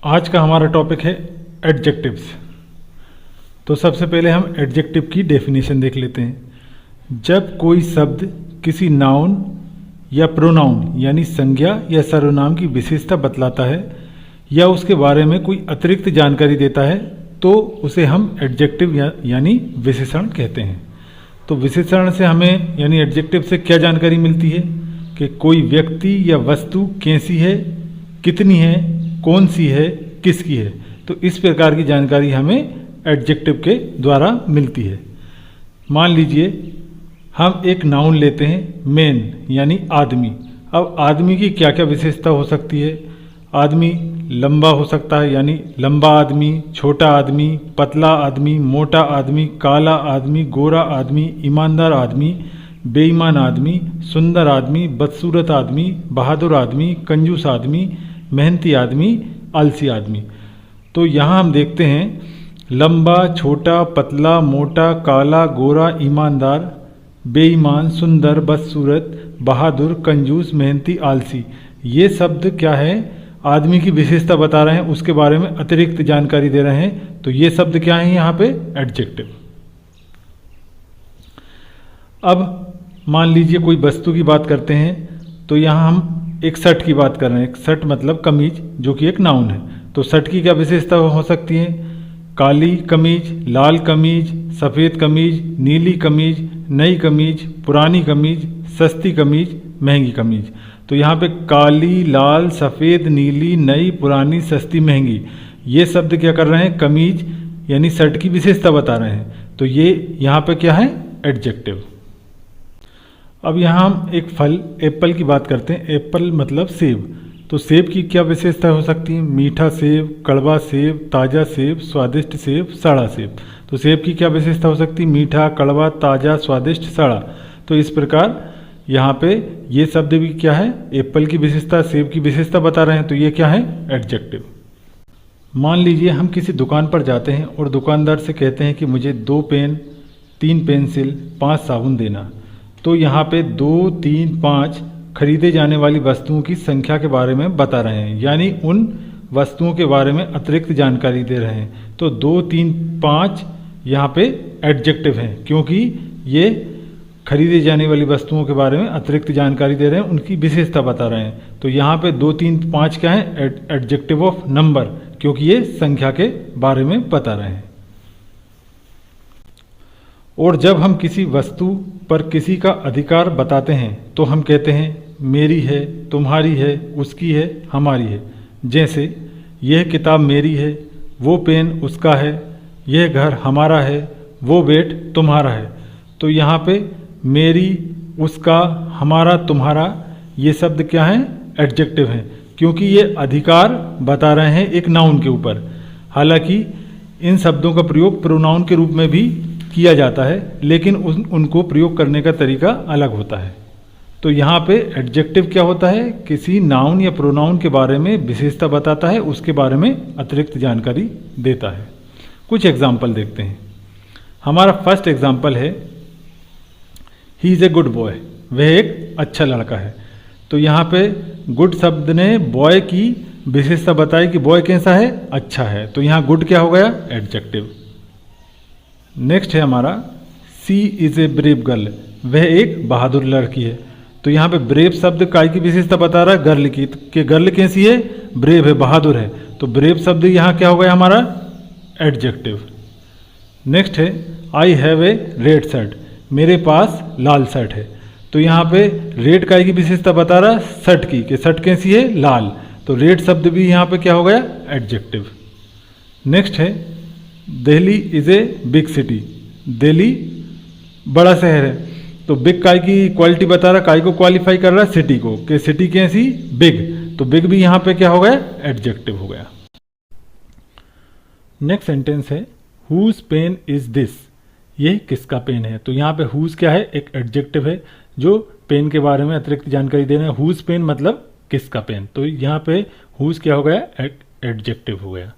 आज का हमारा टॉपिक है एडजेक्टिव्स। तो सबसे पहले हम एडजेक्टिव की डेफिनेशन देख लेते हैं। जब कोई शब्द किसी नाउन या प्रोनाउन यानी संज्ञा या सर्वनाम की विशेषता बतलाता है या उसके बारे में कोई अतिरिक्त जानकारी देता है तो उसे हम एडजेक्टिव यानी विशेषण कहते हैं। तो विशेषण से हमें यानी एडजेक्टिव से क्या जानकारी मिलती है कि कोई व्यक्ति या वस्तु कैसी है, कितनी है, कौन सी है, किसकी है। तो इस प्रकार की जानकारी हमें एडजेक्टिव के द्वारा मिलती है। मान लीजिए हम एक नाउन लेते हैं मैन यानी आदमी। अब आदमी की क्या क्या विशेषता हो सकती है। आदमी लंबा हो सकता है यानी लंबा आदमी, छोटा आदमी, पतला आदमी, मोटा आदमी, काला आदमी, गोरा आदमी, ईमानदार आदमी, बेईमान आदमी, सुंदर आदमी, बदसूरत आदमी, बहादुर आदमी, कंजूस आदमी, मेहनती आदमी, आलसी आदमी। तो यहाँ हम देखते हैं लंबा, छोटा, पतला, मोटा, काला, गोरा, ईमानदार, बेईमान, सुंदर, बदसूरत, बहादुर, कंजूस, मेहनती, आलसी। ये शब्द क्या है, आदमी की विशेषता बता रहे हैं, उसके बारे में अतिरिक्त जानकारी दे रहे हैं। तो ये शब्द क्या है यहाँ पे, एडजेक्टिव। अब मान लीजिए कोई वस्तु की बात करते हैं तो यहाँ हम एक शर्ट की बात कर रहे हैं। शर्ट मतलब कमीज, जो कि एक नाउन है। तो शर्ट की क्या विशेषता हो सकती है। काली कमीज, लाल कमीज, सफ़ेद कमीज, नीली कमीज, नई कमीज, पुरानी कमीज, सस्ती कमीज, महंगी कमीज। तो यहाँ पे काली, लाल, सफ़ेद, नीली, नई, पुरानी, सस्ती, महंगी, ये शब्द क्या कर रहे हैं, कमीज यानी शर्ट की विशेषता बता रहे हैं। तो ये यहाँ पे क्या है, एडजेक्टिव। अब यहाँ हम एक फल एप्पल की बात करते हैं। एप्पल मतलब सेब। तो सेब की क्या विशेषता हो सकती है। मीठा सेब, कड़वा सेब, ताज़ा सेब, स्वादिष्ट सेब, सड़ा सेब। तो सेब की क्या विशेषता हो सकती है, मीठा, कड़वा, ताज़ा, स्वादिष्ट, सड़ा। तो इस प्रकार यहाँ पे ये शब्द भी क्या है, एप्पल की विशेषता, सेब की विशेषता बता रहे हैं। तो ये क्या है, एडजेक्टिव। मान लीजिए हम किसी दुकान पर जाते हैं और दुकानदार से कहते हैं कि मुझे 2 पेन, 3 पेंसिल, 5 साबुन देना। तो यहाँ पे 2, 3, 5 खरीदे जाने वाली वस्तुओं की संख्या के बारे में बता रहे हैं, यानी उन वस्तुओं के बारे में अतिरिक्त जानकारी दे रहे हैं। तो 2, 3, 5 यहाँ पे एडजेक्टिव हैं, क्योंकि ये खरीदी जाने वाली वस्तुओं के बारे में अतिरिक्त जानकारी दे रहे हैं, उनकी विशेषता बता रहे हैं। तो यहाँ पे 2, 3, 5 क्या है, एडजेक्टिव ऑफ नंबर, क्योंकि ये संख्या के बारे में बता रहे हैं। और जब हम किसी वस्तु पर किसी का अधिकार बताते हैं तो हम कहते हैं मेरी है, तुम्हारी है, उसकी है, हमारी है। जैसे यह किताब मेरी है, वो पेन उसका है, यह घर हमारा है, वो बेट तुम्हारा है। तो यहाँ पे मेरी, उसका, हमारा, तुम्हारा, ये शब्द क्या हैं, एडजेक्टिव हैं, क्योंकि ये अधिकार बता रहे हैं एक नाउन के ऊपर। हालांकि इन शब्दों का प्रयोग प्रोनाउन के रूप में भी किया जाता है, लेकिन उनको प्रयोग करने का तरीका अलग होता है। तो यहाँ पे एडजेक्टिव क्या होता है, किसी नाउन या प्रोनाउन के बारे में विशेषता बताता है, उसके बारे में अतिरिक्त जानकारी देता है। कुछ एग्जाम्पल देखते हैं। हमारा फर्स्ट एग्जाम्पल है he is a good boy, वह एक अच्छा लड़का है। तो यहाँ पे गुड शब्द ने बॉय की विशेषता बताई कि बॉय कैसा है, अच्छा है। तो यहाँ गुड क्या हो गया, एडजेक्टिव। नेक्स्ट है हमारा सी इज़ ए ब्रेव गर्ल, वह एक बहादुर लड़की है। तो यहाँ पे ब्रेव शब्द काय की विशेषता बता रहा है, गर्ल की, कि गर्ल कैसी है, ब्रेव है, बहादुर है। तो ब्रेव शब्द यहाँ क्या हो गया हमारा, एडजेक्टिव। नेक्स्ट है I have a red shirt, मेरे पास लाल शर्ट है। तो यहाँ पे रेड काय की विशेषता बता रहा है, शर्ट की, कि शर्ट कैसी है, लाल। तो रेड शब्द भी यहाँ पे क्या हो गया, एडजेक्टिव। नेक्स्ट है Delhi is a big city, Delhi बड़ा शहर है। तो बिग काय की क्वालिटी बता रहा, काय को क्वालिफाई कर रहा है, सिटी को, कि सिटी कैसी, बिग। तो बिग भी यहाँ पे क्या हो गया, एडजेक्टिव हो गया। नेक्स्ट सेंटेंस है हुज पेन इज दिस, ये किसका पेन है। तो यहाँ पे हुज क्या है, एक एडजेक्टिव है जो पेन के बारे में अतिरिक्त जानकारी दे रहे हैं। हुज पेन मतलब किसका पेन। तो यहाँ पे हुज क्या हो गया, एडजेक्टिव हो गया।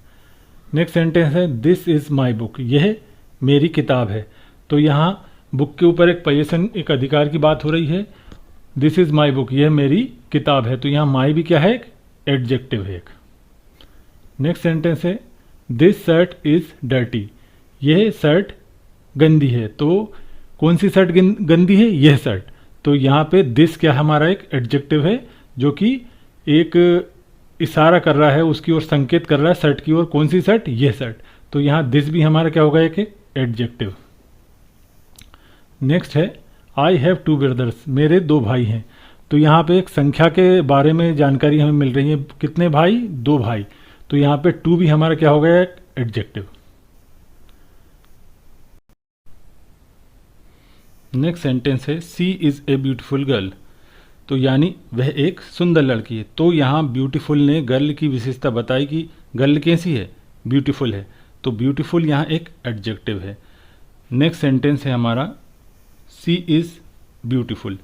नेक्स्ट सेंटेंस है दिस इज़ माई बुक, यह मेरी किताब है। तो यहाँ बुक के ऊपर एक पोजीशन, एक अधिकार की बात हो रही है। दिस इज़ माई बुक, यह मेरी किताब है। तो यहाँ माई भी क्या है, एडजेक्टिव है एक। नेक्स्ट सेंटेंस है दिस शर्ट इज़ डर्टी, यह शर्ट गंदी है। तो कौन सी शर्ट गंदी है? यह शर्ट। तो यहाँ पे दिस क्या हमारा एक एडजेक्टिव है जो कि एक इशारा कर रहा है, उसकी ओर संकेत कर रहा है शर्ट की ओर। कौन सी शर्ट? यह शर्ट। तो यहाँ दिस भी हमारा क्या होगा? एक एडजेक्टिव। नेक्स्ट है आई हैव 2 ब्रदर्स, मेरे 2 भाई हैं। तो यहाँ पे एक संख्या के बारे में जानकारी हमें मिल रही है। कितने भाई? 2 भाई। तो यहाँ पे 2 भी हमारा क्या हो गया? एक एडजेक्टिव। नेक्स्ट सेंटेंस है सी इज़ ए ब्यूटीफुल गर्ल, तो यानी वह एक सुंदर लड़की है। तो यहाँ ब्यूटीफुल ने गर्ल की विशेषता बताई कि गर्ल कैसी है? ब्यूटीफुल है। तो ब्यूटीफुल यहाँ एक एडजेक्टिव है। नेक्स्ट सेंटेंस है हमारा सी इज़ ब्यूटीफुल,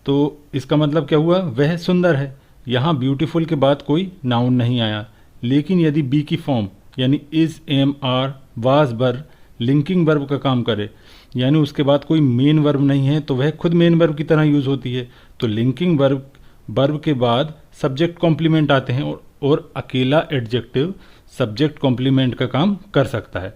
तो इसका मतलब क्या हुआ? वह सुंदर है। यहाँ ब्यूटीफुल के बाद कोई नाउन नहीं आया, लेकिन यदि बी की फॉर्म यानी is, am, are, was, were linking verb का काम करे, यानी उसके बाद कोई मेन वर्ब नहीं है, तो वह खुद मेन वर्ब की तरह यूज़ होती है। तो लिंकिंग वर्ब के बाद सब्जेक्ट कॉम्प्लीमेंट आते हैं और अकेला एडजेक्टिव सब्जेक्ट कॉम्प्लीमेंट का काम कर सकता है।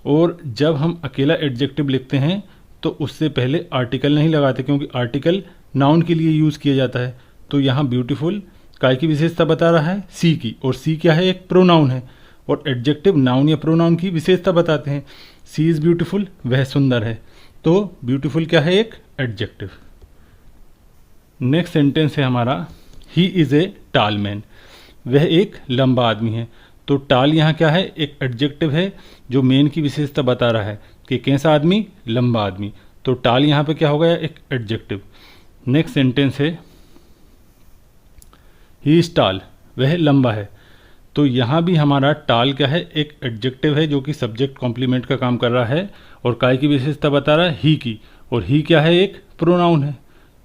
और जब हम अकेला एडजेक्टिव लिखते हैं तो उससे पहले आर्टिकल नहीं लगाते, क्योंकि आर्टिकल नाउन के लिए यूज़ किया जाता है। तो यहाँ ब्यूटीफुल काय की विशेषता बता रहा है? सी की। और सी क्या है? एक प्रोनाउन है। और एडजेक्टिव नाउन या प्रोनाउन की विशेषता बताते हैं। सी इज़ ब्यूटीफुल, वह सुंदर है। तो ब्यूटीफुल क्या है? एक एडजेक्टिव। नेक्स्ट सेंटेंस है हमारा ही इज़ ए टाल मैन, वह एक लंबा आदमी है। तो टाल यहाँ क्या है? एक एडजेक्टिव है जो मेन की विशेषता बता रहा है कि कैसा आदमी? लंबा आदमी। तो टाल यहाँ पे क्या हो गया? एक एडजेक्टिव। नेक्स्ट सेंटेंस है ही इज टाल, वह लंबा है। तो यहाँ भी हमारा टाल क्या है? एक एडजेक्टिव है जो कि सब्जेक्ट कॉम्प्लीमेंट का काम कर रहा है और काय की विशेषता बता रहा है? ही की। और ही क्या है? एक प्रोनाउन है।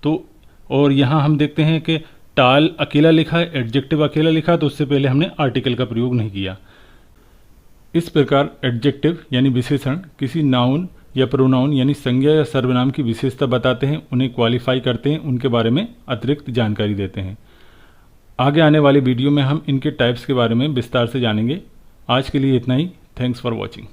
तो और यहाँ हम देखते हैं कि टाल अकेला लिखा है, एडजेक्टिव अकेला लिखा, तो उससे पहले हमने आर्टिकल का प्रयोग नहीं किया। इस प्रकार एडजेक्टिव यानी विशेषण किसी नाउन या प्रोनाउन यानी संज्ञा या सर्वनाम की विशेषता बताते हैं, उन्हें क्वालिफाई करते हैं, उनके बारे में अतिरिक्त जानकारी देते हैं। आगे आने वाले वीडियो में हम इनके टाइप्स के बारे में विस्तार से जानेंगे। आज के लिए इतना ही। Thanks for watching.